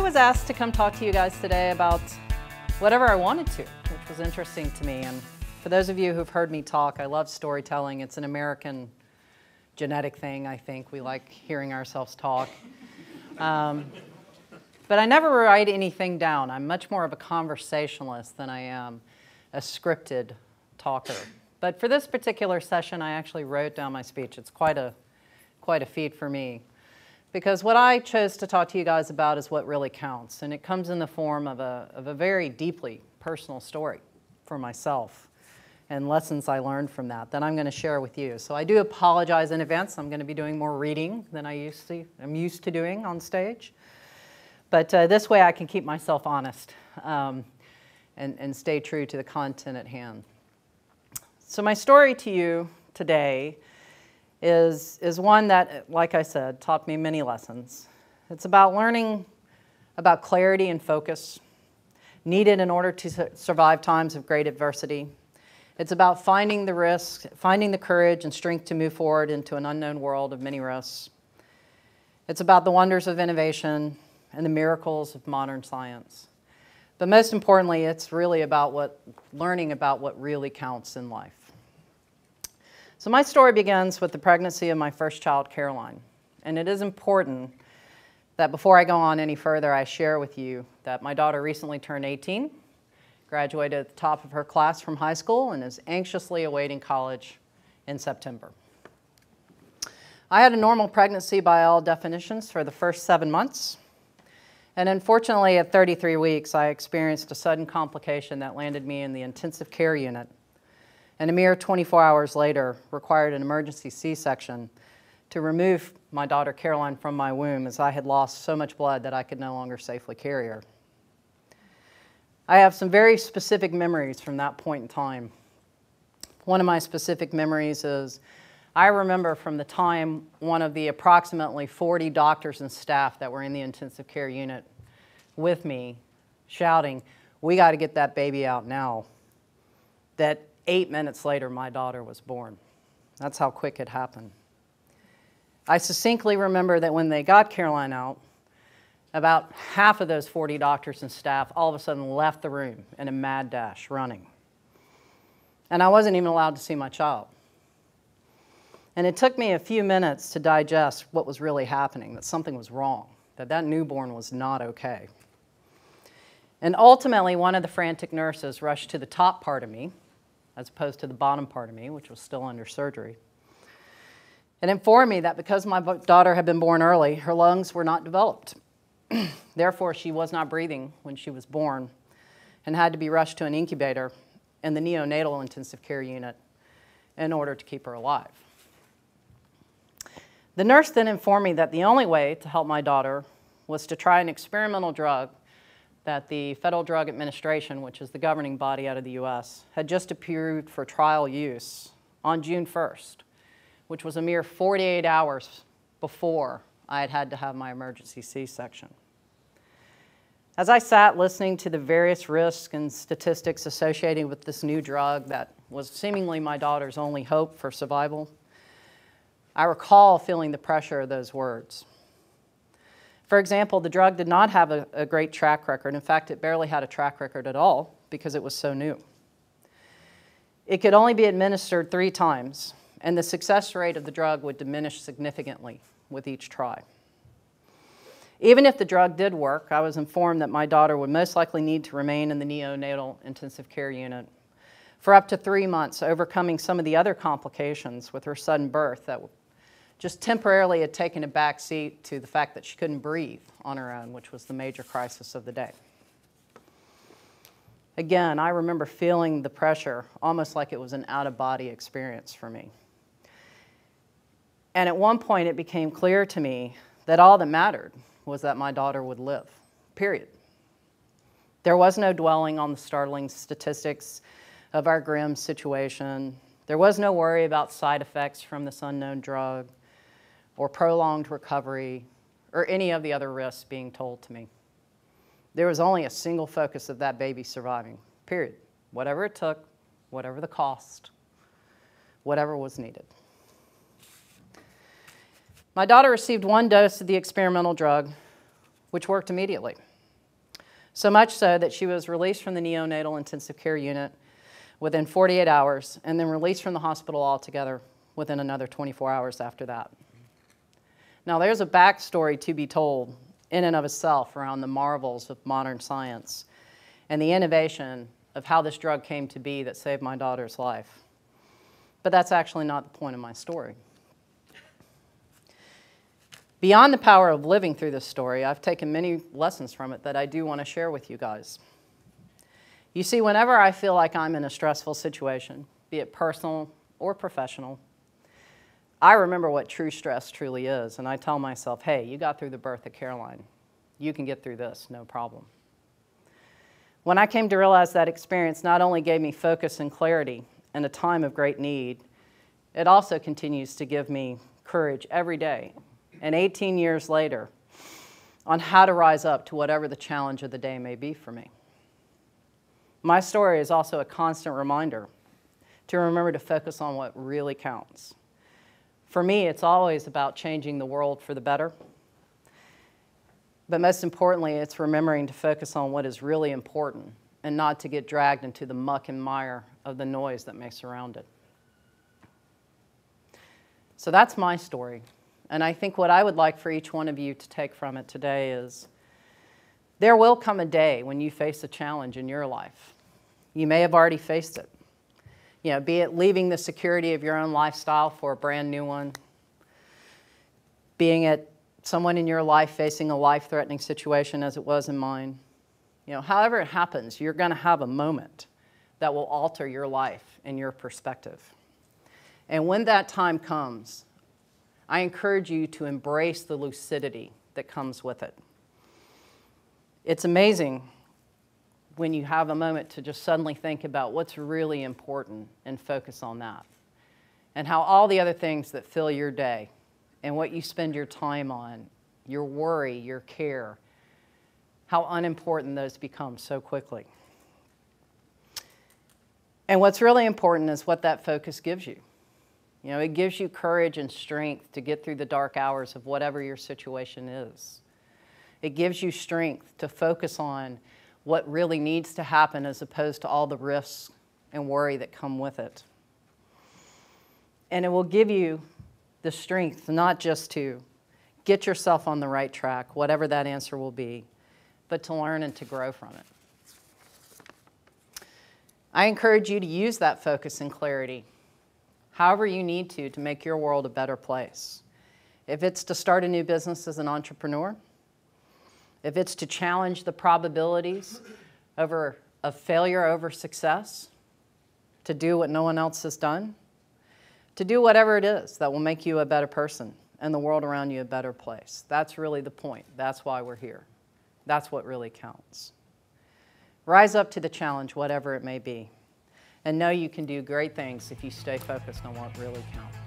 was asked to come talk to you guys today about whatever I wanted to, which was interesting to me. And for those of you who've heard me talk, I love storytelling. It's an American genetic thing, I think. We like hearing ourselves talk. But I never write anything down. I'm much more of a conversationalist than I am a scripted talker. But for this particular session, I actually wrote down my speech. It's quite a feat for me. Because what I chose to talk to you guys about is what really counts. And it comes in the form of a very deeply personal story for myself and lessons I learned from that I'm going to share with you. So I do apologize in advance. I'm going to be doing more reading than I'm used to doing on stage. But this way I can keep myself honest and stay true to the content at hand. So my story to you today is one that, like I said, taught me many lessons. It's about learning about clarity and focus needed in order to survive times of great adversity. It's about finding the risk, finding the courage and strength to move forward into an unknown world of many risks. It's about the wonders of innovation and the miracles of modern science. But most importantly, it's really about learning about what really counts in life. So my story begins with the pregnancy of my first child, Caroline. And it is important that before I go on any further, I share with you that my daughter recently turned 18, graduated at the top of her class from high school, and is anxiously awaiting college in September. I had a normal pregnancy by all definitions for the first 7 months. And unfortunately, at 33 weeks, I experienced a sudden complication that landed me in the intensive care unit, and a mere 24 hours later required an emergency C-section to remove my daughter Caroline from my womb, as I had lost so much blood that I could no longer safely carry her. I have some very specific memories from that point in time. One of my specific memories is I remember from the time one of the approximately 40 doctors and staff that were in the intensive care unit with me shouting, "We got to get that baby out now," that 8 minutes later my daughter was born. That's how quick it happened. I succinctly remember that when they got Caroline out, about half of those 40 doctors and staff all of a sudden left the room in a mad dash, running. And I wasn't even allowed to see my child. And it took me a few minutes to digest what was really happening, that something was wrong, that newborn was not okay. And ultimately, one of the frantic nurses rushed to the top part of me, as opposed to the bottom part of me, which was still under surgery, and informed me that because my daughter had been born early, her lungs were not developed. Therefore, she was not breathing when she was born and had to be rushed to an incubator in the neonatal intensive care unit in order to keep her alive. The nurse then informed me that the only way to help my daughter was to try an experimental drug that the Federal Drug Administration, which is the governing body out of the US, had just approved for trial use on June 1st, which was a mere 48 hours before I had had to have my emergency C-section. As I sat listening to the various risks and statistics associated with this new drug that was seemingly my daughter's only hope for survival, I recall feeling the pressure of those words. For example, the drug did not have a great track record. In fact, it barely had a track record at all because it was so new. It could only be administered 3 times, and the success rate of the drug would diminish significantly with each try. Even if the drug did work, I was informed that my daughter would most likely need to remain in the neonatal intensive care unit for up to 3 months, overcoming some of the other complications with her sudden birth that just temporarily had taken a back seat to the fact that she couldn't breathe on her own, which was the major crisis of the day. Again, I remember feeling the pressure almost like it was an out-of-body experience for me. And at one point it became clear to me that all that mattered was that my daughter would live, period. There was no dwelling on the startling statistics of our grim situation. There was no worry about side effects from this unknown drug or prolonged recovery or any of the other risks being told to me. There was only a single focus of that baby surviving, period. Whatever it took, whatever the cost, whatever was needed. My daughter received 1 dose of the experimental drug, which worked immediately. So much so that she was released from the neonatal intensive care unit within 48 hours and then released from the hospital altogether within another 24 hours after that. Now, there's a backstory to be told in and of itself around the marvels of modern science and the innovation of how this drug came to be that saved my daughter's life. But that's actually not the point of my story. Beyond the power of living through this story, I've taken many lessons from it that I do want to share with you guys. You see, whenever I feel like I'm in a stressful situation, be it personal or professional, I remember what true stress truly is, and I tell myself, hey, you got through the birth of Caroline. You can get through this, no problem. When I came to realize that experience not only gave me focus and clarity in a time of great need, it also continues to give me courage every day, and 18 years later, on how to rise up to whatever the challenge of the day may be for me. My story is also a constant reminder to remember to focus on what really counts. For me, it's always about changing the world for the better. But most importantly, it's remembering to focus on what is really important and not to get dragged into the muck and mire of the noise that may surround it. So that's my story. And I think what I would like for each one of you to take from it today is there will come a day when you face a challenge in your life. You may have already faced it. You know, be it leaving the security of your own lifestyle for a brand new one, being it someone in your life facing a life-threatening situation as it was in mine. You know, however it happens, you're going to have a moment that will alter your life and your perspective. And when that time comes, I encourage you to embrace the lucidity that comes with it. It's amazing when you have a moment to just suddenly think about what's really important and focus on that. And how all the other things that fill your day and what you spend your time on, your worry, your care, how unimportant those become so quickly. And what's really important is what that focus gives you. You know, it gives you courage and strength to get through the dark hours of whatever your situation is. It gives you strength to focus on what really needs to happen as opposed to all the risks and worry that come with it. And it will give you the strength not just to get yourself on the right track, whatever that answer will be, but to learn and to grow from it. I encourage you to use that focus and clarity however you need to make your world a better place. If it's to start a new business as an entrepreneur, if it's to challenge the probabilities of failure over success, to do what no one else has done, to do whatever it is that will make you a better person and the world around you a better place. That's really the point. That's why we're here. That's what really counts. Rise up to the challenge, whatever it may be, and know you can do great things if you stay focused on what really counts.